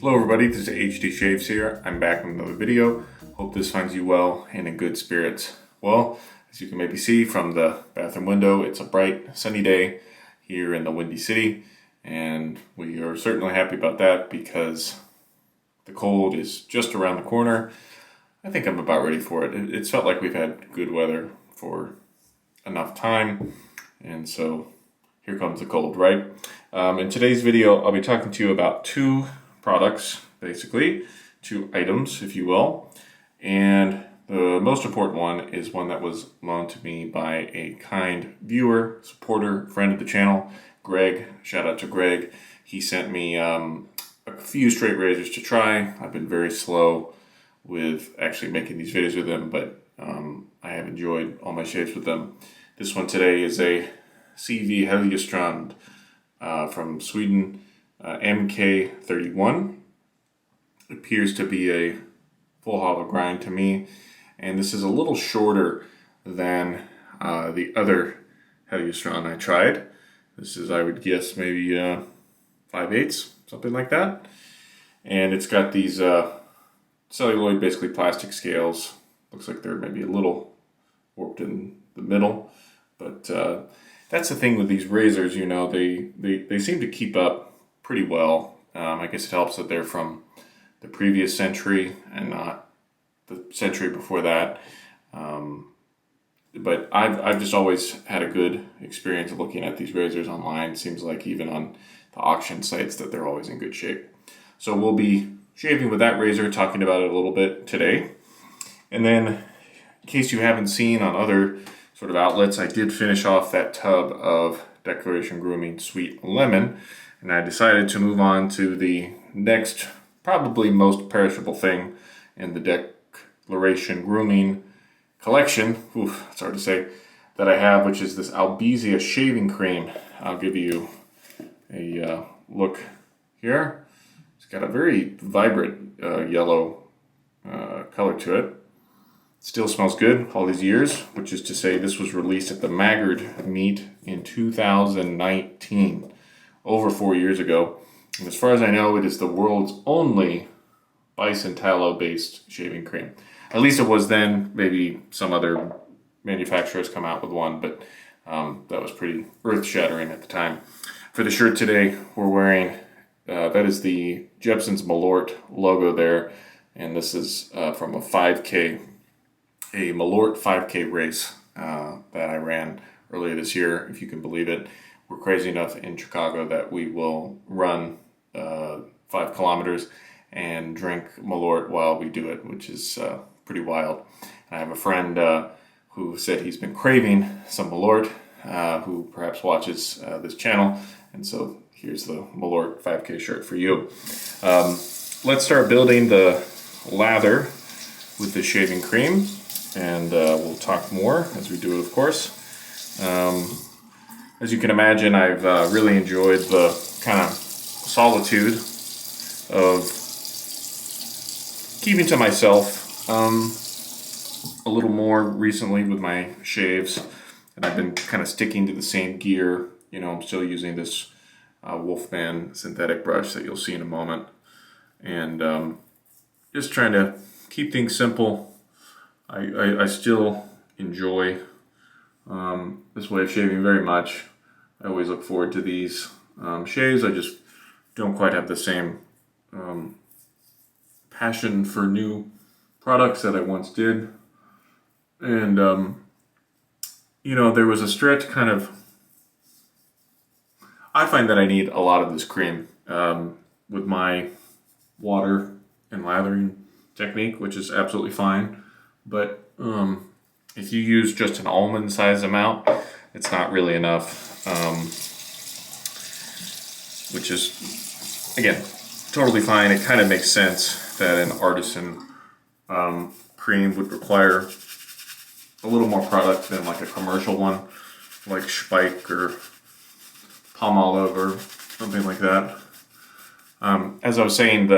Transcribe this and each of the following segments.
Hello everybody, this is HD Shaves here. I'm back with another video. Hope this finds you well and in good spirits. Well, as you can maybe see from the bathroom window, it's a bright sunny day here in the Windy City, and we are certainly happy about that because the cold is just around the corner. I think I'm about ready for it. It's felt like we've had good weather for enough time, and so here comes the cold, right? In today's video, I'll be talking to you about two products, basically, two items, if you will. And the most important one is one that was loaned to me by a kind viewer, supporter, friend of the channel, Greg. Shout out to Greg. He sent me a few straight razors to try. I've been very slow with actually making these videos with them, but I have enjoyed all my shaves with them. This one today is a CV Heljestrand from Sweden, MK31. It appears to be a full hollow grind to me, and this is a little shorter than the other Heljestrand I tried. This is, I would guess, maybe 5/8, something like that. And it's got these celluloid, basically plastic scales. Looks like they're maybe a little warped in the middle, but that's the thing with these razors, you know, they seem to keep up pretty well. I guess it helps that they're from the previous century and not the century before that. But I've just always had a good experience looking at these razors online. It seems like even on the auction sites that they're always in good shape. So we'll be shaving with that razor, talking about it a little bit today. And then, in case you haven't seen on other sort of outlets, I did finish off that tub of Declaration Grooming Sweet Lemon, and I decided to move on to the next, probably most perishable thing in the Declaration Grooming collection, it's hard to say, that I have, which is this Albizia shaving cream. I'll give you a look here. It's got a very vibrant yellow color to it. Still smells good all these years, which is to say this was released at the Maggard meet in 2019, over 4 years ago. And as far as I know, it is the world's only bison tallow based shaving cream. At least it was then. Maybe some other manufacturers come out with one, but that was pretty earth shattering at the time. For the shirt today, we're wearing, that is the Jeppson's Malort logo there. And this is from a 5K, a Malort 5K race that I ran earlier this year, if you can believe it. We're crazy enough in Chicago that we will run 5 kilometers and drink Malort while we do it, which is pretty wild. I have a friend who said he's been craving some Malort, who perhaps watches this channel, and so here's the Malort 5K shirt for you. Let's start building the lather with the shaving cream, and we'll talk more as we do it, of course. As you can imagine, I've really enjoyed the kind of solitude of keeping to myself a little more recently with my shaves, and I've been kind of sticking to the same gear. You know, I'm still using this Wolfman synthetic brush that you'll see in a moment, and just trying to keep things simple. I still enjoy this way of shaving very much. I always look forward to these shaves. I just don't quite have the same passion for new products that I once did. And, you know, there was a stretch kind of, I find that I need a lot of this cream with my water and lathering technique, which is absolutely fine. But if you use just an almond size amount, it's not really enough, which is, again, totally fine. It kind of makes sense that an artisan cream would require a little more product than like a commercial one, like Spike or Palmolive or something like that. As I was saying,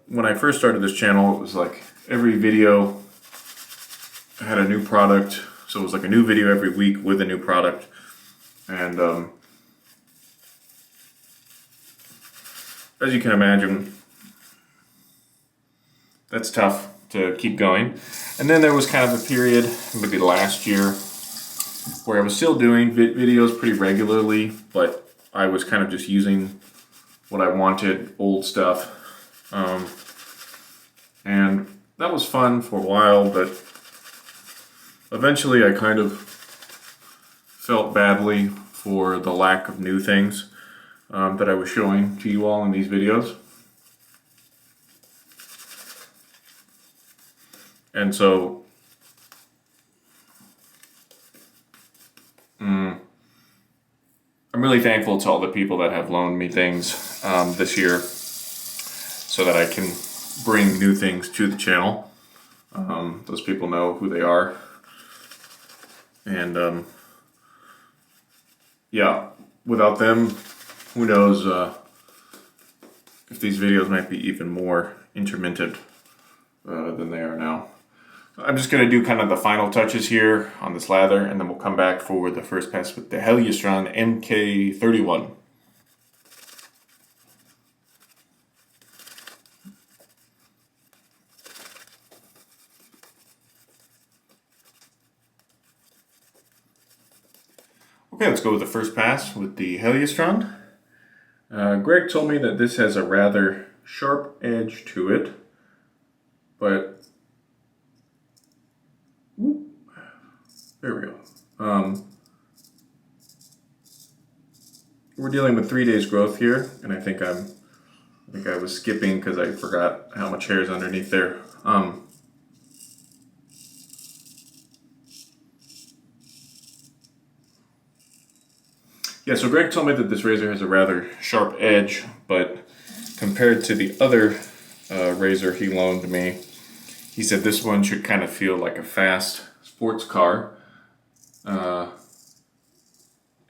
when I first started this channel, it was like every video had a new product, so it was like a new video every week with a new product. And as you can imagine, that's tough to keep going. And then there was kind of a period, maybe last year, where I was still doing videos pretty regularly, but I was kind of just using what I wanted, old stuff. And that was fun for a while, but eventually I kind of felt badly for the lack of new things that I was showing to you all in these videos. And so I'm really thankful to all the people that have loaned me things this year so that I can bring new things to the channel. Those people know who they are. And yeah, without them, who knows if these videos might be even more intermittent than they are now. I'm just going to do kind of the final touches here on this lather, and then we'll come back for the first pass with the Heljestrand MK31. Okay, let's go with the first pass with the Heljestrand. Greg told me that this has a rather sharp edge to it, but there we go. We're dealing with 3 days growth here, and I think I was skipping because I forgot how much hair is underneath there. Yeah, so Greg told me that this razor has a rather sharp edge, but compared to the other razor he loaned me, he said this one should kind of feel like a fast sports car.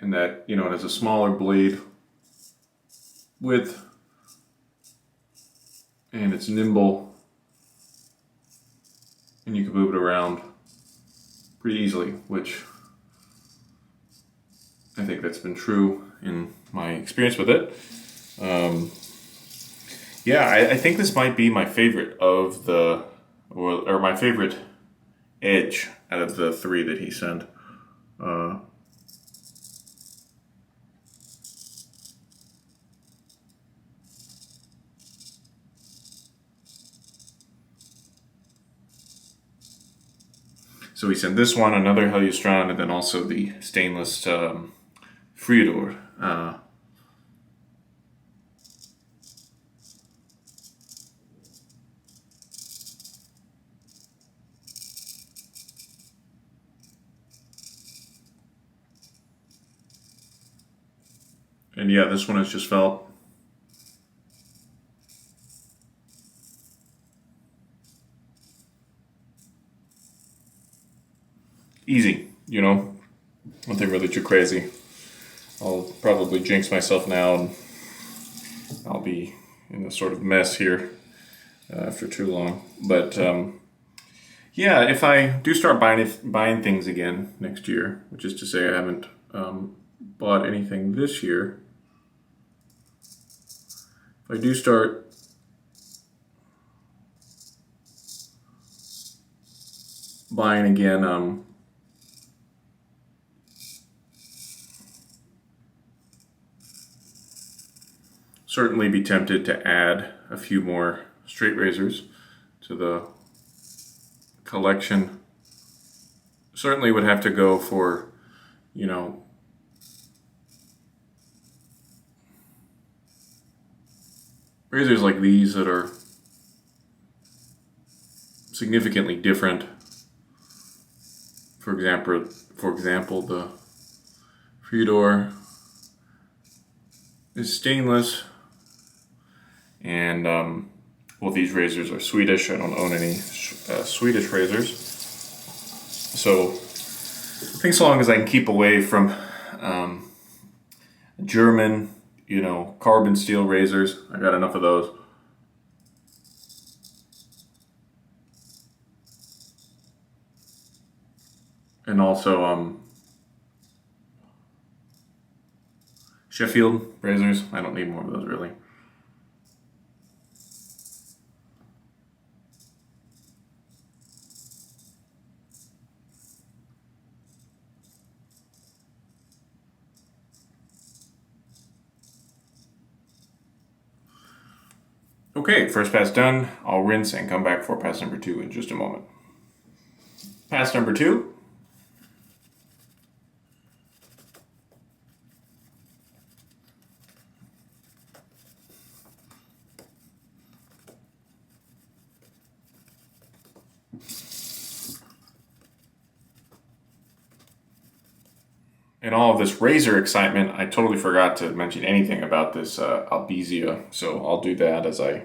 In that, you know, it has a smaller blade width and it's nimble and you can move it around pretty easily, which I think that's been true in my experience with it. Yeah, I think this might be my favorite of the, or my favorite edge out of the 3 that he sent. So he sent this one, another Heljestrand, and then also the stainless Friedor. And yeah, this one has just felt easy, you know, nothing really too crazy. I'll probably jinx myself now and I'll be in a sort of mess here for too long. But yeah, if I do start buying things again next year, which is to say I haven't bought anything this year, if I do start buying again, certainly be tempted to add a few more straight razors to the collection. Certainly would have to go for, you know, razors like these that are significantly different. For example, the Friedor is stainless, and well, these razors are Swedish. I don't own any Swedish razors, so I think so long as I can keep away from German, you know, carbon steel razors, I got enough of those. And also Sheffield razors. I don't need more of those really. Okay, first pass done. I'll rinse and come back for pass number 2 in just a moment. Pass number 2. In all of this razor excitement, I totally forgot to mention anything about this Albizia, so I'll do that as I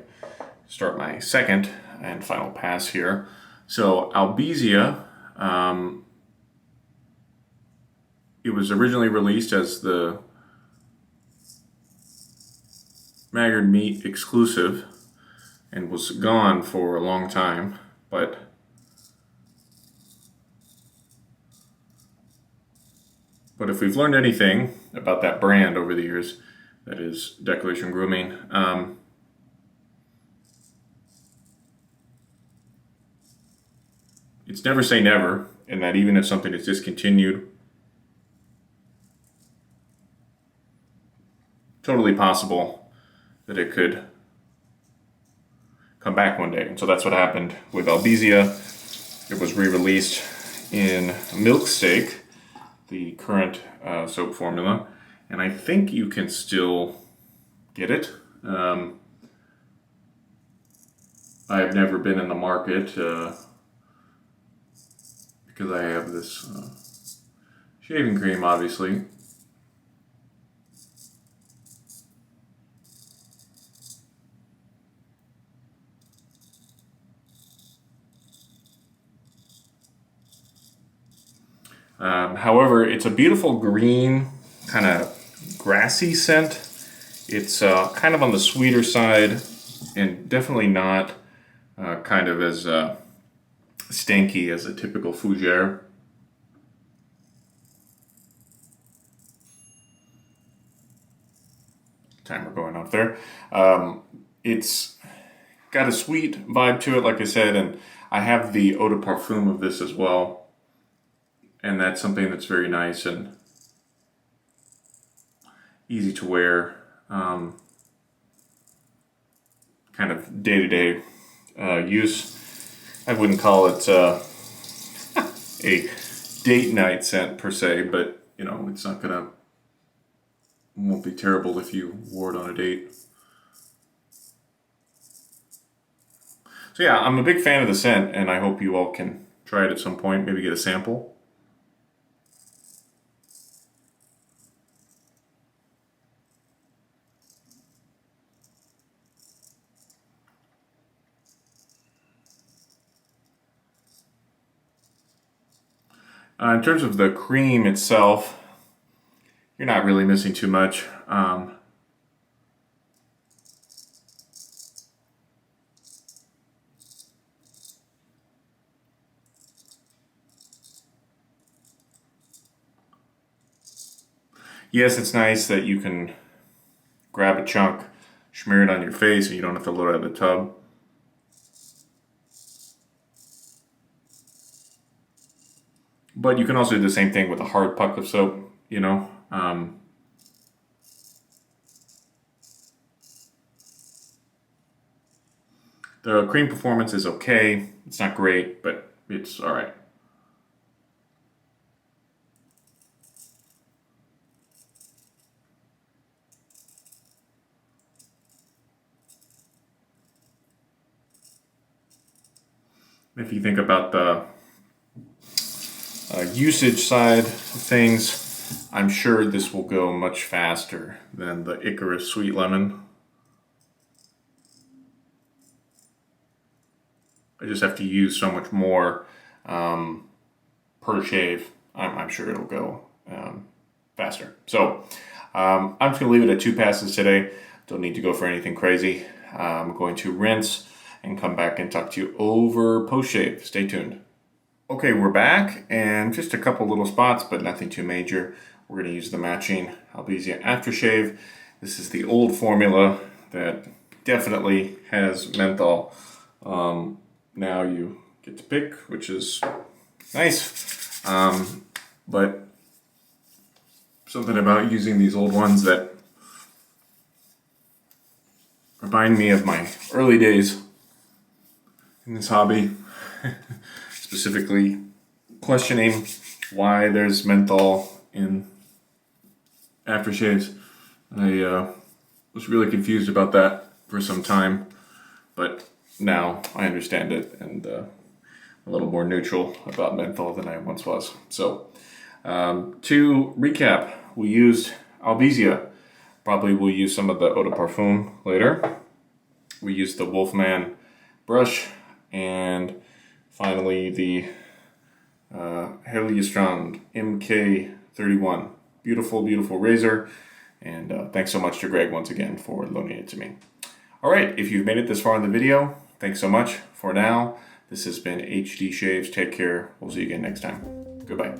start my second and final pass here. So Albizia, it was originally released as the Maggard Meat exclusive and was gone for a long time, but if we've learned anything about that brand over the years, that is Declaration Grooming, it's never say never, and that even if something is discontinued, totally possible that it could come back one day. And so that's what happened with Albizia. It was re-released in Milk Steak, the current soap formula, and I think you can still get it. I've never been in the market because I have this shaving cream, obviously. However, it's a beautiful green, kind of grassy scent. It's kind of on the sweeter side and definitely not kind of as stanky as a typical fougere. Timer going off there. It's got a sweet vibe to it, like I said, and I have the eau de parfum of this as well. And that's something that's very nice and easy to wear, kind of day-to-day use. I wouldn't call it a date night scent per se, but you know, it's not gonna, won't be terrible if you wore it on a date. So yeah, I'm a big fan of the scent, and I hope you all can try it at some point, maybe get a sample. In terms of the cream itself, you're not really missing too much. Yes, it's nice that you can grab a chunk, smear it on your face, and you don't have to load out of the tub. But you can also do the same thing with a hard puck of soap, you know. The cream performance is okay. It's not great, but it's all right. If you think about the usage side of things, I'm sure this will go much faster than the Icarus Sweet Lemon. I just have to use so much more per shave. I'm sure it'll go faster. So I'm just going to leave it at 2 passes today. Don't need to go for anything crazy. I'm going to rinse and come back and talk to you over post-shave. Stay tuned. Okay, we're back, and just a couple little spots, but nothing too major. We're going to use the matching Albizia Aftershave. This is the old formula that definitely has menthol. Now you get to pick, which is nice. But something about using these old ones that remind me of my early days in this hobby, specifically questioning why there's menthol in aftershaves. I was really confused about that for some time, but now I understand it and a little more neutral about menthol than I once was. So to recap, we used Albizia. Probably we'll use some of the eau de parfum later. We used the Wolfman brush, and finally the Heljestrand MK31. Beautiful, beautiful razor. And thanks so much to Greg once again for loaning it to me. All right, if you've made it this far in the video, thanks so much. For now, this has been HD Shaves. Take care. We'll see you again next time. Goodbye.